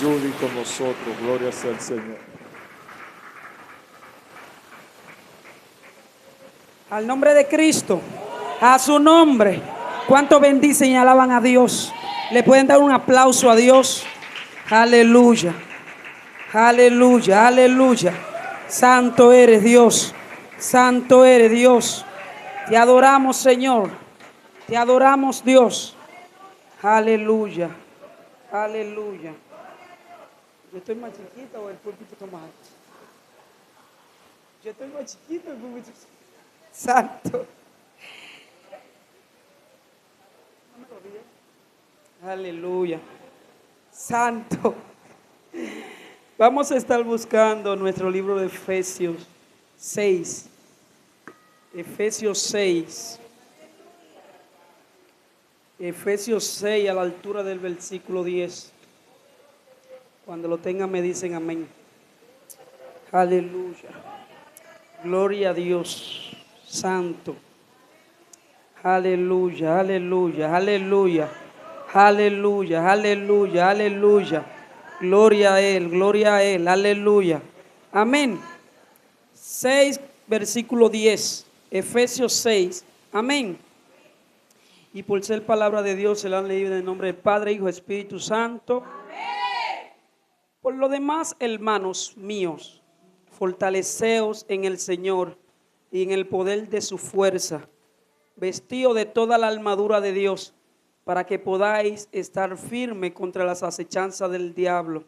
Judy con nosotros. Gloria sea al Señor. Al nombre de Cristo, a su nombre. ¿Cuántos bendicen y alaban a Dios? Le pueden dar un aplauso a Dios. Aleluya, aleluya, aleluya. Santo eres Dios, santo eres Dios. Te adoramos, Señor. Te adoramos, Dios. Aleluya, aleluya. ¿Yo estoy más chiquita o el púlpito está más alto? Yo estoy más chiquita o el púlpito está más alto. Santo. Aleluya. Santo. Vamos a estar buscando nuestro libro de Efesios 6. Efesios 6. Efesios 6 a la altura del versículo 10. Cuando lo tengan me dicen amén. Aleluya. Gloria a Dios. Santo. Aleluya, aleluya, aleluya. Aleluya, aleluya, aleluya. Gloria a Él, aleluya. Amén. 6, versículo 10. Efesios 6. Amén. Y por ser palabra de Dios se la han leído en el nombre del Padre, Hijo, Espíritu Santo. Amén. Por lo demás, hermanos míos, fortaleceos en el Señor y en el poder de su fuerza, vestido de toda la armadura de Dios, para que podáis estar firme contra las acechanzas del diablo.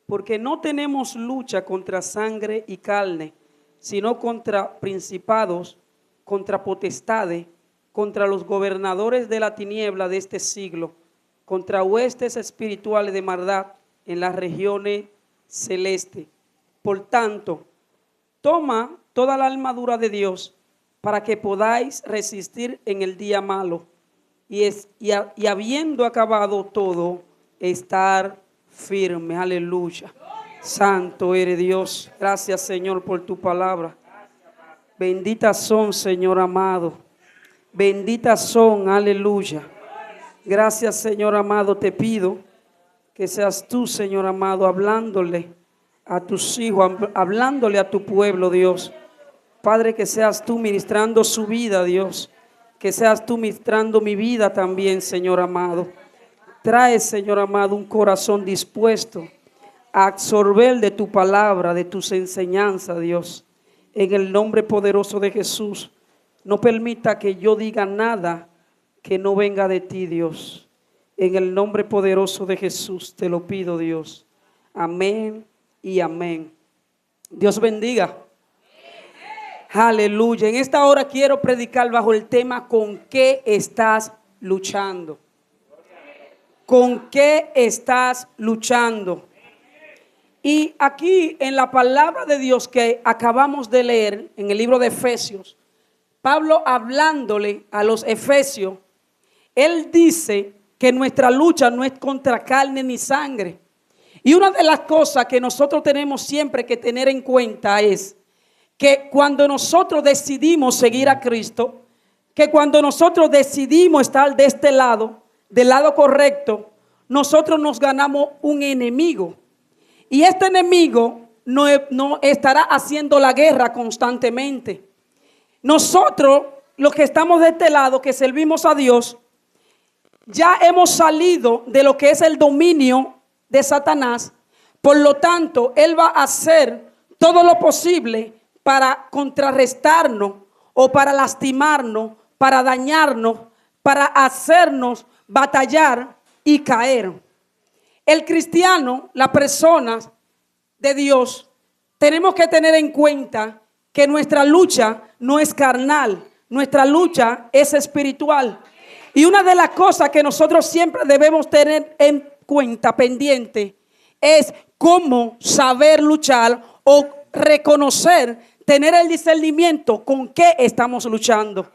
Porque no tenemos lucha contra sangre y carne, sino contra principados, contra potestades, contra los gobernadores de la tiniebla de este siglo, contra huestes espirituales de maldad en las regiones celestes. Por tanto, toma toda la armadura de Dios para que podáis resistir en el día malo y habiendo acabado todo, estar firme. Aleluya. Santo eres Dios. Gracias, Señor, por tu palabra. Benditas son, Señor amado. Benditas son, aleluya. Gracias, Señor amado. Te pido que seas tú, Señor amado, hablándole a tus hijos, hablándole a tu pueblo, Dios. Padre, que seas tú ministrando su vida, Dios. Que seas tú ministrando mi vida también, Señor amado. Trae, Señor amado, un corazón dispuesto a absorber de tu palabra, de tus enseñanzas, Dios. En el nombre poderoso de Jesús, no permita que yo diga nada que no venga de ti, Dios. En el nombre poderoso de Jesús te lo pido, Dios. Amén y amén. Dios bendiga. Aleluya. En esta hora quiero predicar bajo el tema ¿con qué estás luchando? ¿Con qué estás luchando? Y aquí en la palabra de Dios que acabamos de leer en el libro de Efesios, Pablo hablándole a los efesios, él dice que nuestra lucha no es contra carne ni sangre. Y una de las cosas que nosotros tenemos siempre que tener en cuenta es que cuando nosotros decidimos seguir a Cristo, que cuando nosotros decidimos estar de este lado, del lado correcto, nosotros nos ganamos un enemigo. Y este enemigo no estará haciendo la guerra constantemente. Nosotros, los que estamos de este lado, que servimos a Dios, ya hemos salido de lo que es el dominio de Satanás. Por lo tanto, él va a hacer todo lo posible para contrarrestarnos o para lastimarnos, para dañarnos, para hacernos batallar y caer. El cristiano, las personas de Dios, tenemos que tener en cuenta que nuestra lucha no es carnal, nuestra lucha es espiritual. Y una de las cosas que nosotros siempre debemos tener en cuenta, pendiente, es cómo saber luchar o reconocer, tener el discernimiento con qué estamos luchando.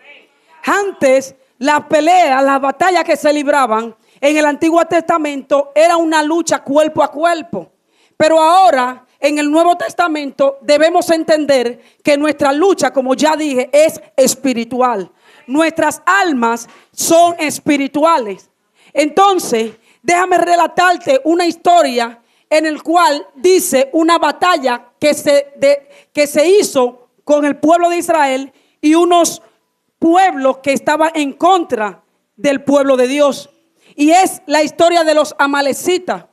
Antes, las peleas, las batallas que se libraban en el Antiguo Testamento era una lucha cuerpo a cuerpo. Pero ahora, en el Nuevo Testamento, debemos entender que nuestra lucha, como ya dije, es espiritual. Nuestras almas son espirituales. Entonces, déjame relatarte una historia en el cual dice una batalla que se hizo con el pueblo de Israel y unos pueblos que estaban en contra del pueblo de Dios. Y es la historia de los amalecitas.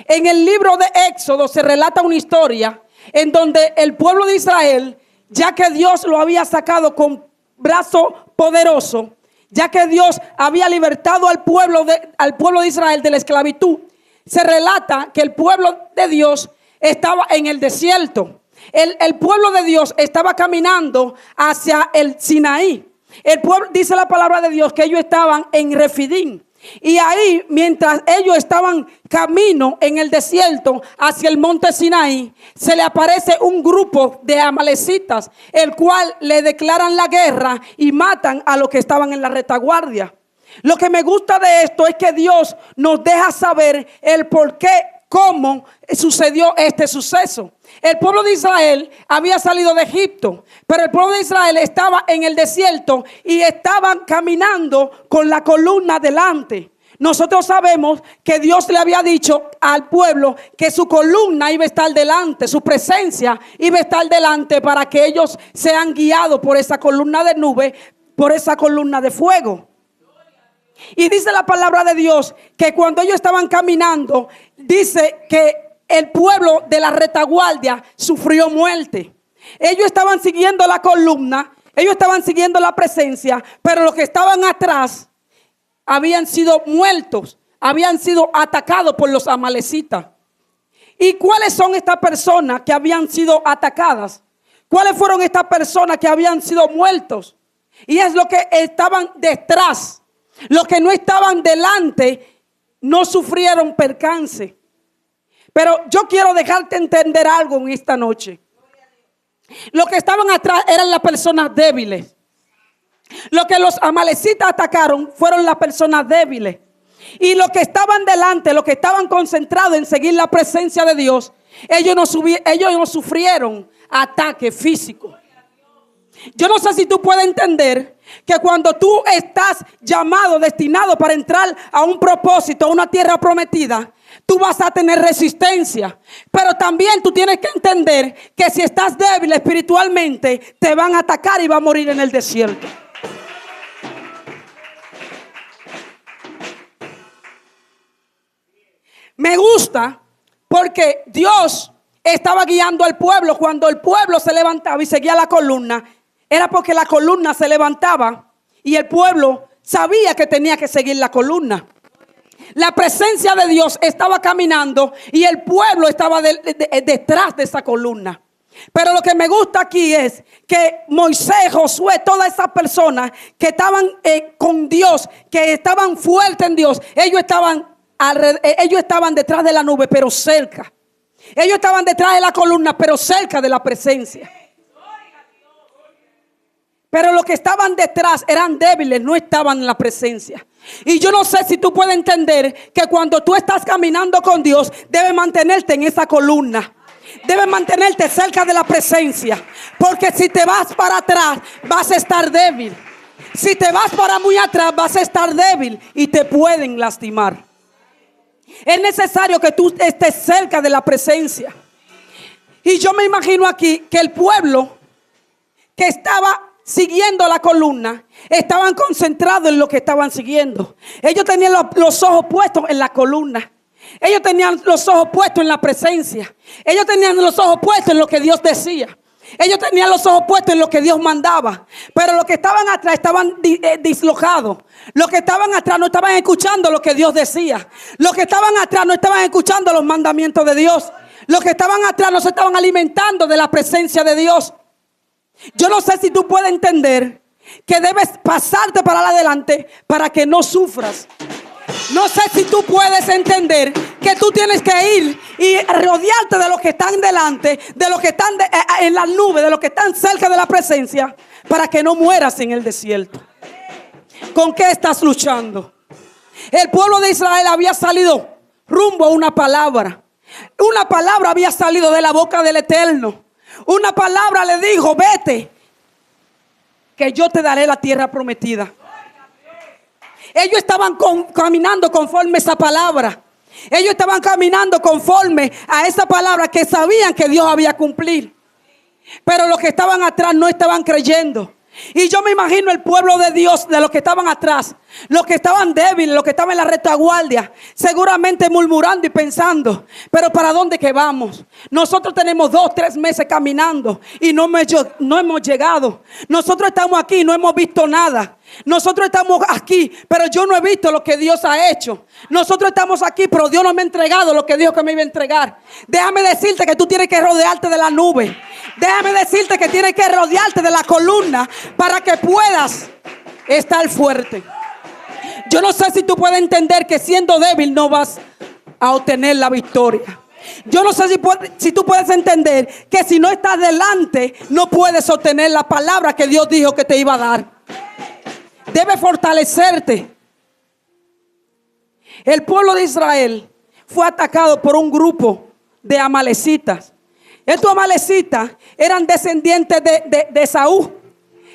En el libro de Éxodo se relata una historia en donde el pueblo de Israel, ya que Dios lo había sacado con brazo poderoso, ya que Dios había libertado al pueblo de Israel de la esclavitud, se relata que el pueblo de Dios estaba en el desierto. El pueblo de Dios estaba caminando hacia el Sinaí. El pueblo, dice la palabra de Dios, que ellos estaban en Refidín. Y ahí, mientras ellos estaban camino en el desierto hacia el monte Sinaí, se le aparece un grupo de amalecitas, el cual le declaran la guerra y matan a los que estaban en la retaguardia. Lo que me gusta de esto es que Dios nos deja saber el por qué, cómo sucedió este suceso. El pueblo de Israel había salido de Egipto, pero el pueblo de Israel estaba en el desierto y estaban caminando con la columna delante. Nosotros sabemos que Dios le había dicho al pueblo que su columna iba a estar delante, su presencia iba a estar delante para que ellos sean guiados por esa columna de nube, por esa columna de fuego. Y dice la palabra de Dios que cuando ellos estaban caminando, dice que el pueblo de la retaguardia sufrió muerte. Ellos estaban siguiendo la columna, ellos estaban siguiendo la presencia, pero los que estaban atrás habían sido muertos, habían sido atacados por los amalecitas. ¿Y cuáles son estas personas que habían sido atacadas? ¿Cuáles fueron estas personas que habían sido muertos? Y es lo que estaban detrás. Los que no estaban delante no sufrieron percance. Pero yo quiero dejarte entender algo en esta noche. Los que estaban atrás eran las personas débiles. Lo que los amalecitas atacaron fueron las personas débiles. Y los que estaban delante, los que estaban concentrados en seguir la presencia de Dios, ellos no sufrieron ataque físico. Yo no sé si tú puedes entender que cuando tú estás llamado, destinado para entrar a un propósito, a una tierra prometida, tú vas a tener resistencia. Pero también tú tienes que entender que si estás débil espiritualmente, te van a atacar y vas a morir en el desierto. Me gusta porque Dios estaba guiando al pueblo. Cuando el pueblo se levantaba y seguía la columna, era porque la columna se levantaba y el pueblo sabía que tenía que seguir la columna. La presencia de Dios estaba caminando y el pueblo estaba detrás de esa columna. Pero lo que me gusta aquí es que Moisés, Josué, todas esas personas que estaban con Dios, que estaban fuertes en Dios, ellos estaban detrás de la nube, pero cerca. Ellos estaban detrás de la columna, pero cerca de la presencia. Pero los que estaban detrás eran débiles, no estaban en la presencia. Y yo no sé si tú puedes entender que cuando tú estás caminando con Dios, debes mantenerte en esa columna. Debes mantenerte cerca de la presencia. Porque si te vas para atrás, vas a estar débil. Si te vas para muy atrás, vas a estar débil y te pueden lastimar. Es necesario que tú estés cerca de la presencia. Y yo me imagino aquí que el pueblo que estaba siguiendo la columna estaban concentrados en lo que estaban siguiendo. Ellos tenían los ojos puestos en la columna. Ellos tenían los ojos puestos en la presencia. Ellos tenían los ojos puestos en lo que Dios decía. Ellos tenían los ojos puestos en lo que Dios mandaba. Pero los que estaban atrás estaban dislocados. Los que estaban atrás no estaban escuchando lo que Dios decía. Los que estaban atrás no estaban escuchando los mandamientos de Dios. Los que estaban atrás no se estaban alimentando de la presencia de Dios. Yo no sé si tú puedes entender que debes pasarte para adelante para que no sufras. No sé si tú puedes entender que tú tienes que ir y rodearte de los que están delante, de los que están en las nubes, de los que están cerca de la presencia, para que no mueras en el desierto. ¿Con qué estás luchando? El pueblo de Israel había salido rumbo a una palabra. Una palabra había salido de la boca del Eterno. Una palabra le dijo: vete, que yo te daré la tierra prometida. Ellos estaban caminando conforme a esa palabra. Ellos estaban caminando conforme a esa palabra que sabían que Dios había cumplido. Pero los que estaban atrás no estaban creyendo. Y yo me imagino el pueblo de Dios, de los que estaban atrás, los que estaban débiles, los que estaban en la retaguardia, seguramente murmurando y pensando, pero ¿para dónde que vamos? Nosotros tenemos 2, 3 meses caminando y no hemos llegado. Nosotros estamos aquí y no hemos visto nada. Nosotros estamos aquí, pero yo no he visto lo que Dios ha hecho. Nosotros estamos aquí, pero Dios no me ha entregado lo que dijo que me iba a entregar. Déjame decirte que tú tienes que rodearte de la nube. Déjame decirte que tienes que rodearte de la columna para que puedas estar fuerte. Yo no sé si tú puedes entender que siendo débil no vas a obtener la victoria. Yo no sé si tú puedes entender que si no estás delante no puedes obtener la palabra que Dios dijo que te iba a dar. Debe fortalecerte. El pueblo de Israel fue atacado por un grupo de amalecitas. Estos amalecitas eran descendientes de Esaú.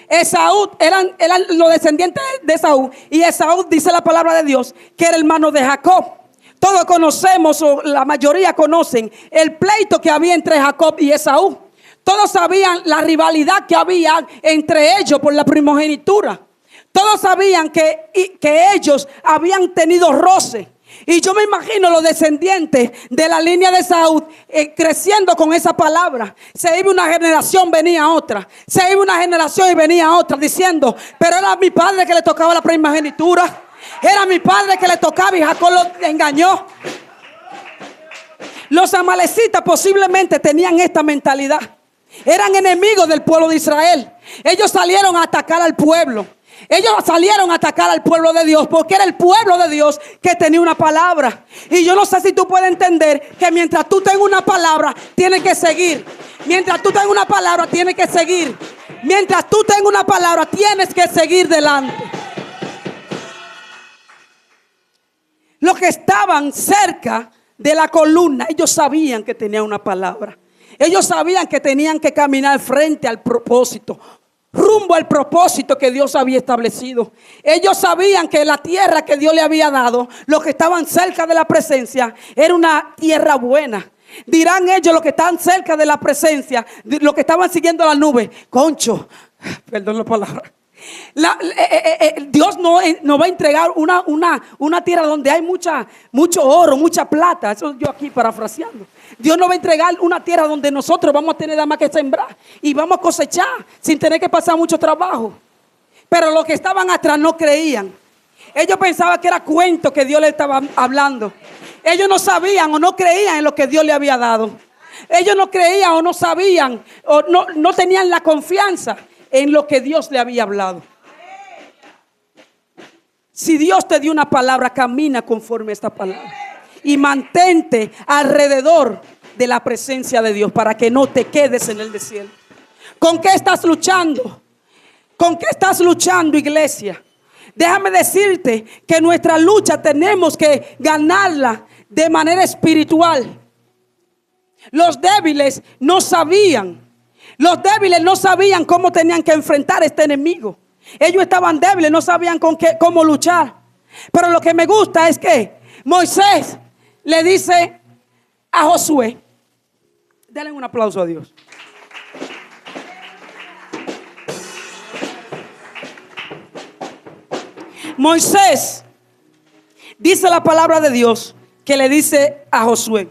Esaú eran los descendientes de Esaú. Y Esaú, dice la palabra de Dios, que era hermano de Jacob. Todos conocemos, o la mayoría conocen, el pleito que había entre Jacob y Esaú. Todos sabían la rivalidad que había entre ellos por la primogenitura. Todos sabían que ellos habían tenido roce. Y yo me imagino los descendientes de la línea de Saúl creciendo con esa palabra. Se iba una generación, venía otra. Se iba una generación y venía otra diciendo, pero era mi padre que le tocaba la primogenitura. Era mi padre que le tocaba y Jacob lo engañó. Los amalecitas posiblemente tenían esta mentalidad. Eran enemigos del pueblo de Israel. Ellos salieron a atacar al pueblo. Ellos salieron a atacar al pueblo de Dios porque era el pueblo de Dios que tenía una palabra. Y yo no sé si tú puedes entender que mientras tú tengas una palabra, tienes que seguir. Mientras tú tengas una palabra, tienes que seguir. Mientras tú tengas una palabra, tienes que seguir delante. Los que estaban cerca de la columna, ellos sabían que tenían una palabra. Ellos sabían que tenían que caminar frente al propósito, rumbo al propósito que Dios había establecido. Ellos sabían que la tierra que Dios le había dado, los que estaban cerca de la presencia, era una tierra buena. Dirán ellos, los que están cerca de la presencia, los que estaban siguiendo la nube, concho, perdón la palabra. Dios no va a entregar una tierra donde hay mucho oro, mucha plata. Eso yo aquí parafraseando. Dios no va a entregar una tierra donde nosotros vamos a tener nada más que sembrar y vamos a cosechar sin tener que pasar mucho trabajo. Pero los que estaban atrás no creían. Ellos pensaban que era cuento que Dios les estaba hablando. Ellos no sabían o no creían en lo que Dios le había dado. Ellos no creían o no sabían o no tenían la confianza en lo que Dios le había hablado. Si Dios te dio una palabra, camina conforme a esta palabra y mantente alrededor de la presencia de Dios para que no te quedes en el desierto. ¿Con qué estás luchando? ¿Con qué estás luchando, iglesia? Déjame decirte que nuestra lucha tenemos que ganarla de manera espiritual. Los débiles no sabían. Los débiles no sabían cómo tenían que enfrentar a este enemigo. Ellos estaban débiles, no sabían cómo luchar. Pero lo que me gusta es que Moisés le dice a Josué, denle un aplauso a Dios. Moisés dice la palabra de Dios que le dice a Josué,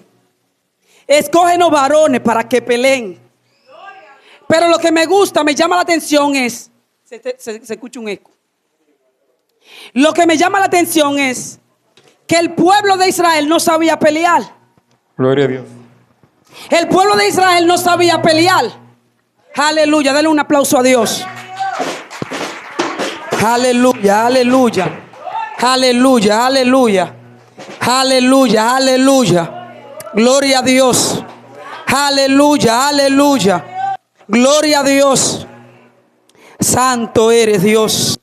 escógenos varones para que peleen. Pero lo que me gusta, me llama la atención es, se escucha un eco. Lo que me llama la atención es que el pueblo de Israel no sabía pelear. Gloria a Dios. El pueblo de Israel no sabía pelear. Aleluya, dale un aplauso a Dios. Aleluya, aleluya. Aleluya, aleluya. Aleluya, aleluya. Gloria a Dios. Aleluya, aleluya. Gloria a Dios. Santo eres Dios.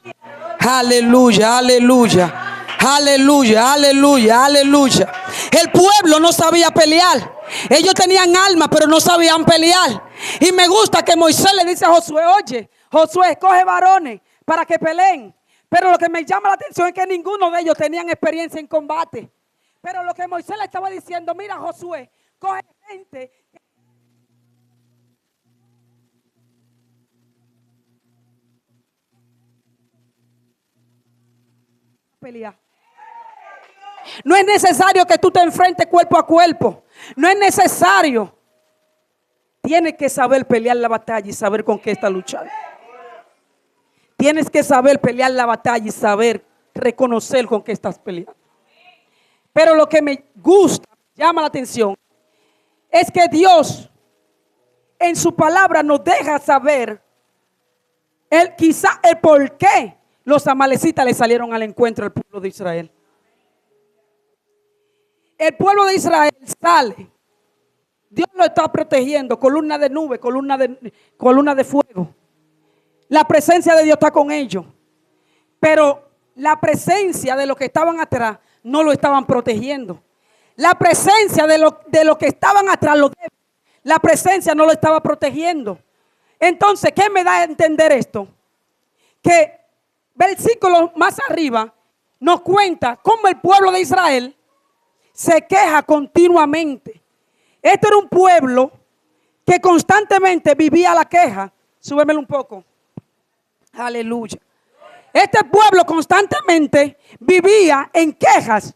Aleluya, aleluya. Aleluya, aleluya, aleluya. El pueblo no sabía pelear. Ellos tenían alma, pero no sabían pelear. Y me gusta que Moisés le dice a Josué, oye, Josué, escoge varones para que peleen. Pero lo que me llama la atención es que ninguno de ellos tenían experiencia en combate. Pero lo que Moisés le estaba diciendo, mira Josué, coge gente. Pelea. No es necesario que tú te enfrentes cuerpo a cuerpo. No es necesario. Tienes que saber pelear la batalla y saber con qué está luchando. Tienes que saber pelear la batalla y saber reconocer con qué estás peleando. Pero lo que me gusta, llama la atención, es que Dios en su palabra nos deja saber quizá el por qué los amalecitas le salieron al encuentro al pueblo de Israel. El pueblo de Israel sale. Dios lo está protegiendo, columna de nube, columna de fuego. La presencia de Dios está con ellos. Pero la presencia de los que estaban atrás no lo estaban protegiendo. La presencia de los que estaban atrás, la presencia no lo estaba protegiendo. Entonces, ¿qué me da a entender esto? Que versículo más arriba nos cuenta cómo el pueblo de Israel se queja continuamente. Este era un pueblo que constantemente vivía la queja. Súbemelo un poco. Aleluya. Este pueblo constantemente vivía en quejas.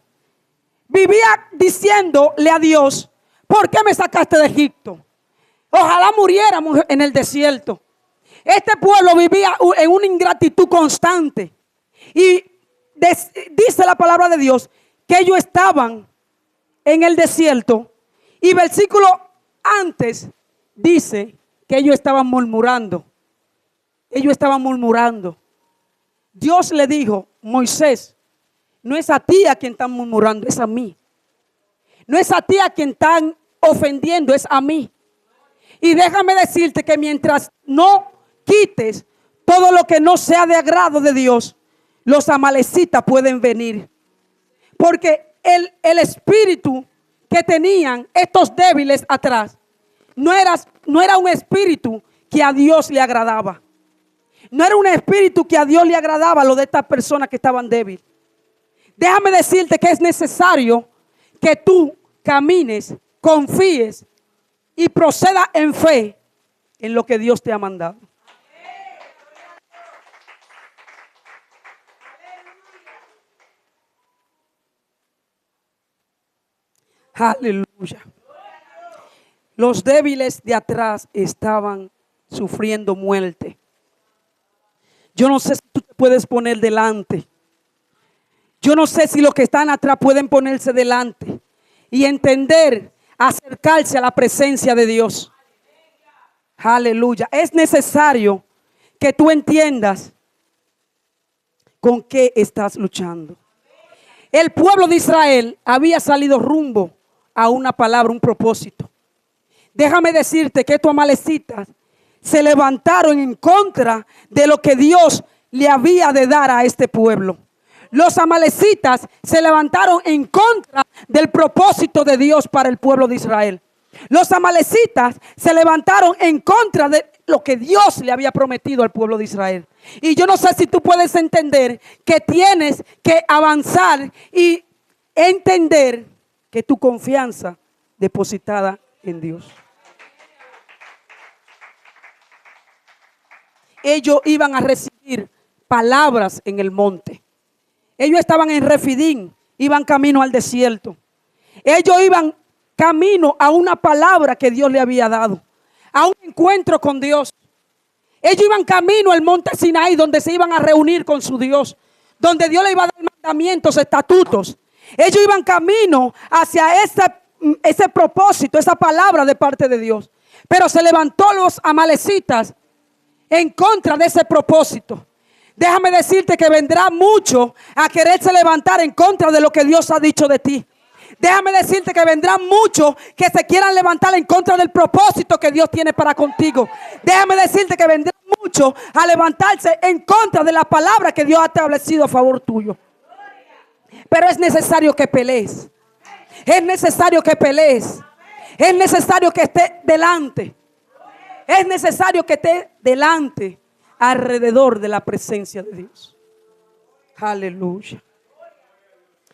Vivía diciéndole a Dios, ¿por qué me sacaste de Egipto? Ojalá muriéramos en el desierto. Este pueblo vivía en una ingratitud constante. Y dice la palabra de Dios que ellos estaban en el desierto. Y versículo antes dice que ellos estaban murmurando. Ellos estaban murmurando. Dios le dijo, Moisés, no es a ti a quien están murmurando, es a mí. No es a ti a quien están ofendiendo, es a mí. Y déjame decirte que mientras no quites todo lo que no sea de agrado de Dios, los amalecitas pueden venir. Porque el espíritu que tenían estos débiles atrás no era un espíritu que a Dios le agradaba. No era un espíritu que a Dios le agradaba lo de estas personas que estaban débiles. Déjame decirte que es necesario que tú camines, confíes y proceda en fe en lo que Dios te ha mandado. Aleluya. Los débiles de atrás estaban sufriendo muerte. Yo no sé si tú te puedes poner delante. Yo no sé si los que están atrás pueden ponerse delante y entender, acercarse a la presencia de Dios. Aleluya. Es necesario que tú entiendas con qué estás luchando. El pueblo de Israel había salido rumbo a una palabra, un propósito. Déjame decirte que estos amalecitas se levantaron en contra de lo que Dios le había de dar a este pueblo. Los amalecitas se levantaron en contra del propósito de Dios para el pueblo de Israel. Los amalecitas se levantaron en contra de lo que Dios le había prometido al pueblo de Israel. Y yo no sé si tú puedes entender que tienes que avanzar y entender que tu confianza depositada en Dios. Ellos iban a recibir palabras en el monte. Ellos estaban en Refidín, iban camino al desierto. Ellos iban camino a una palabra que Dios le había dado, a un encuentro con Dios. Ellos iban camino al monte Sinaí, donde se iban a reunir con su Dios, donde Dios le iba a dar mandamientos, estatutos. Ellos iban camino hacia ese propósito, esa palabra de parte de Dios. Pero se levantó los amalecitas en contra de ese propósito. Déjame decirte que vendrá mucho a quererse levantar en contra de lo que Dios ha dicho de ti. Déjame decirte que vendrán muchos que se quieran levantar en contra del propósito que Dios tiene para contigo. Déjame decirte que vendrán muchos a levantarse en contra de la palabra que Dios ha establecido a favor tuyo. Pero es necesario que pelees. Es necesario que pelees. Es necesario que estés delante. Es necesario que estés delante, alrededor de la presencia de Dios. Aleluya.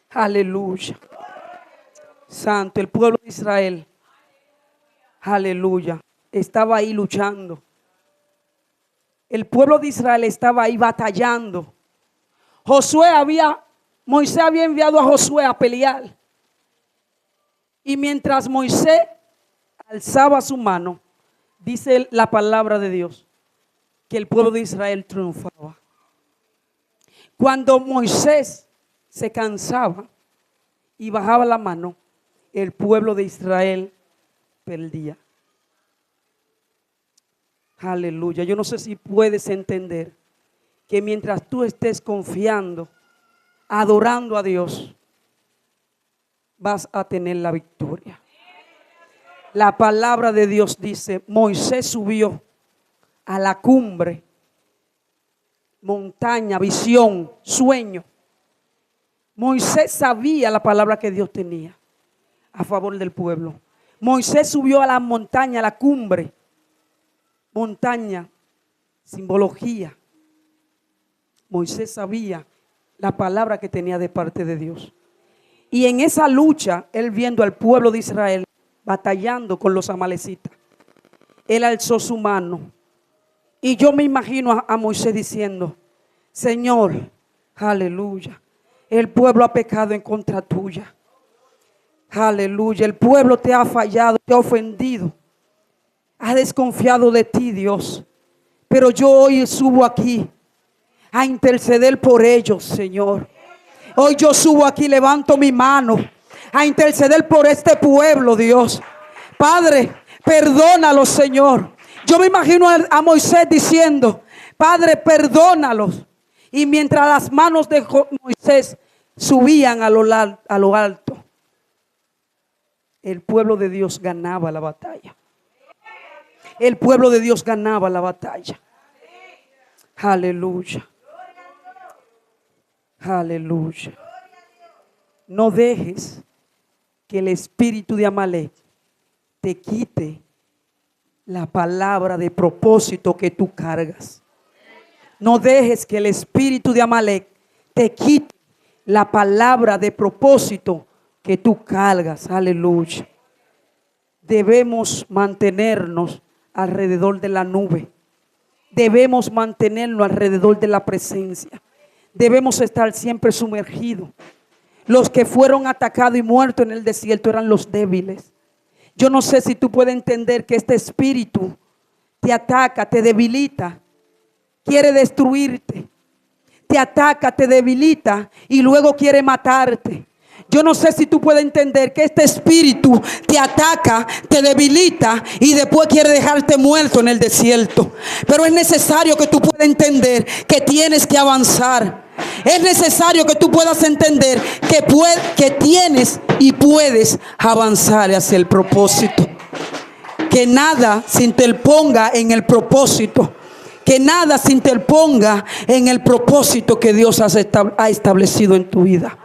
Aleluya. Santo, el pueblo de Israel, aleluya, estaba ahí luchando. El pueblo de Israel estaba ahí batallando. Moisés había enviado a Josué a pelear. Y mientras Moisés alzaba su mano, dice la palabra de Dios, que el pueblo de Israel triunfaba. Cuando Moisés se cansaba y bajaba la mano, el pueblo de Israel perdía. Aleluya. Yo no sé si puedes entender que mientras tú estés confiando, adorando a Dios, vas a tener la victoria. La palabra de Dios dice, Moisés subió a la cumbre, montaña, visión, sueño. Moisés sabía la palabra que Dios tenía a favor del pueblo. Moisés subió a la montaña, a la cumbre. Montaña, simbología. Moisés sabía la palabra que tenía de parte de Dios. Y en esa lucha, él viendo al pueblo de Israel batallando con los amalecitas, él alzó su mano. Y yo me imagino a Moisés diciendo, Señor, aleluya, el pueblo ha pecado en contra tuya. Aleluya, el pueblo te ha fallado, te ha ofendido, ha desconfiado de ti, Dios. Pero yo hoy subo aquí a interceder por ellos, Señor. Hoy yo subo aquí, levanto mi mano a interceder por este pueblo, Dios. Padre, perdónalos, Señor. Yo me imagino a Moisés diciendo, Padre, perdónalos. Y mientras las manos de Moisés subían a lo alto, el pueblo de Dios ganaba la batalla. El pueblo de Dios ganaba la batalla. Aleluya. Aleluya. No dejes que el espíritu de Amalek te quite la palabra de propósito que tú cargas. No dejes que el espíritu de Amalek te quite la palabra de propósito que tú cargas. Aleluya. Debemos mantenernos alrededor de la nube. Debemos mantenernos alrededor de la presencia. Debemos estar siempre sumergidos. Los que fueron atacados y muertos en el desierto eran los débiles. Yo no sé si tú puedes entender que este espíritu te ataca, te debilita, quiere destruirte, te ataca, te debilita y luego quiere matarte. Yo no sé si tú puedes entender que este espíritu te ataca, te debilita y después quiere dejarte muerto en el desierto. Pero es necesario que tú puedas entender que tienes que avanzar. Es necesario que tú puedas entender que tienes y puedes avanzar hacia el propósito. Que nada se interponga en el propósito. Que nada se interponga en el propósito que Dios ha establecido en tu vida.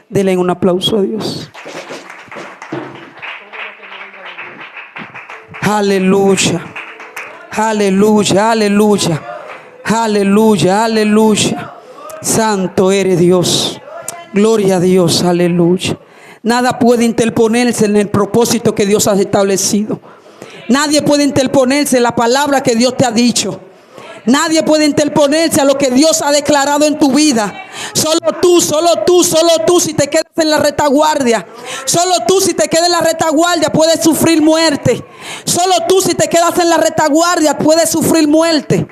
Denle un aplauso a Dios. Aleluya. Aleluya, aleluya. Aleluya, aleluya. Santo eres Dios. Gloria a Dios, aleluya. Nada puede interponerse en el propósito que Dios ha establecido. Nadie puede interponerse en la palabra que Dios te ha dicho. Nadie puede interponerse a lo que Dios ha declarado en tu vida. Solo tú, solo tú, solo tú si te quedas en la retaguardia. Solo tú si te quedas en la retaguardia puedes sufrir muerte. Solo tú si te quedas en la retaguardia puedes sufrir muerte.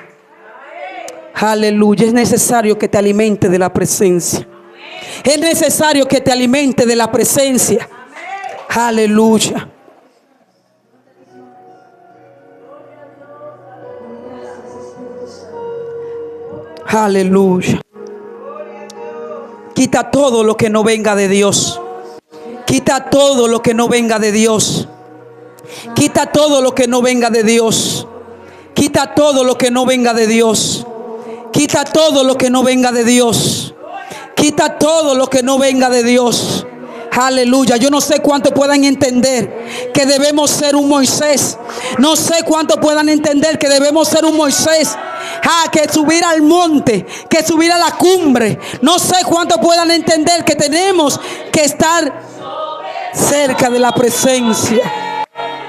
Aleluya, es necesario que te alimente de la presencia. Es necesario que te alimente de la presencia. Aleluya. Aleluya. Quita todo lo que no venga de Dios. Quita todo lo que no venga de Dios. Quita todo lo que no venga de Dios. Quita todo lo que no venga de Dios. Quita todo lo que no venga de Dios. Quita todo lo que no venga de Dios. Aleluya. Yo no sé cuánto puedan entender que debemos ser un Moisés. No sé cuánto puedan entender que debemos ser un Moisés. Que subir al monte, que subir a la cumbre. No sé cuánto puedan entender que tenemos que estar cerca de la presencia.